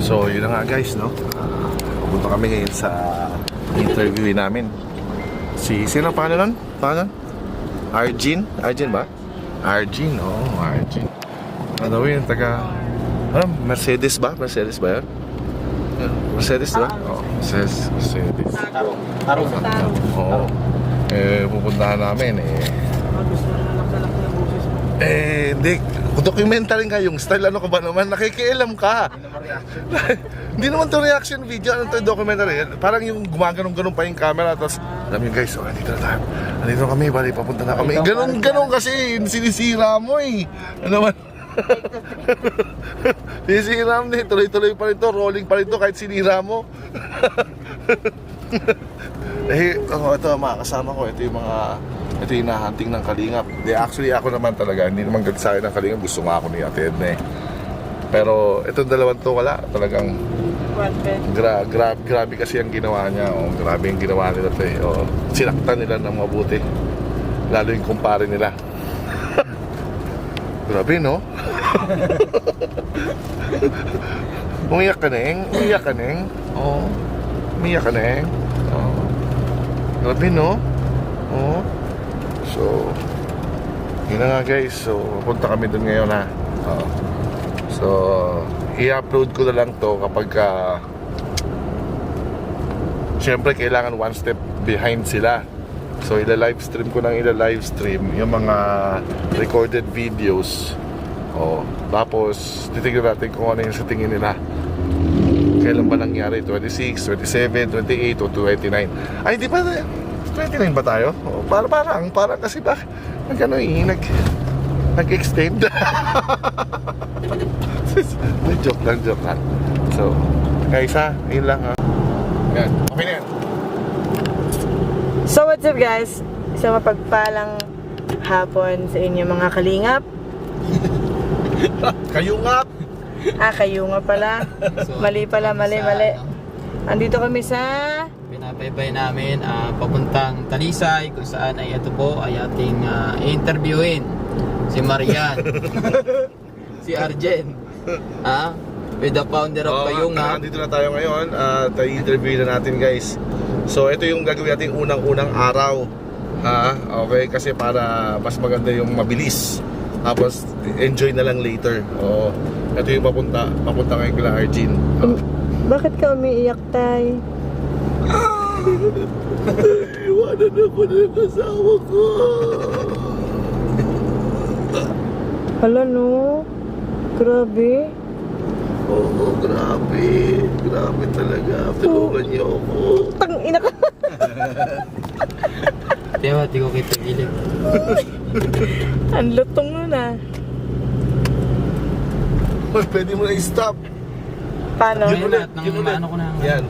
So yun na nga guys, no? Pupunta kami ngayon sa interview namin. Sino pangalan nun? Pangalan? Arjin? Arjin ba? Arjin, Arjin. Ano yun, taga... Mercedes ba? Mercedes ba yun? Mercedes ba? Mercedes. Tarong. Oo. Pupuntahan namin hindi. Documentary nga yung style. Ano ka ba naman? Nakikialam ka. Hindi naman to reaction video. Ano to documentary? Parang yung gumaganong-ganong pa yung camera. Tapos, alam nyo guys, nandito na tayo. Nandito na kami, bali, papunta na kami. Ganon kasi, sinisira mo Ano man? Sinisira mo tuloy-tuloy pa rin to. Rolling pa rin to kahit sinira mo. Ito mga kasama ko. Ito yung nahunting ng Kalingap. Actually ako naman talaga, hindi naman galit sa akin ng Kalingap. Gusto nga ako ni Ate Edna Pero itong dalawang to wala. Talagang grabe kasi ang ginawa niya. Grabe yung ginawa nila to sinaktan nila ng mabuti. Lalo yung kumpare nila. Grabe, no? Umiyak ka, Neng? Umiyak ka, Neng? Umiyak ka, Neng? Grabe, no? So, yun na nga guys. So, punta kami dun ngayon So, i-upload ko na lang to kapag syempre kailangan one step behind sila. So, ila-livestream ko ng ila-livestream yung mga recorded videos. Tapos, titignan natin kung ano yung sa tingin nila. Kailan ba nangyari? 26, 27, 28, o 29? Ay, di ba 29 ba tayo? Parang kasi ba nag-extend. Joke lang. So, guys yun lang Yan, okay na yan. So what's up guys? Isang mapagpalang hapon sa inyo mga kalingap. Kayungap! Kayo nga pala. Mali. Andito kami sa... Pinabaybay namin papuntang Talisay kung saan ay ito po ay ating interviewin si Marian si Arjen with the founder of Kayungap. Nandito na tayo ngayon at i-interview na natin guys. So ito yung gagawin natin unang-unang araw okay, kasi para mas maganda yung mabilis tapos enjoy na lang later. Ito yung papunta ngayon kila Arjin. Bakit ka umiiyak, Tay? Iwanan ako ng asawa ko. Hala no? Grabe. Grabe talaga. Tulungan niyo ako. Tangina ka. Diba, di ko kita gilid. Ang lutong nun Pwede mo na i-stop. Paano? Ano ko na. Yan.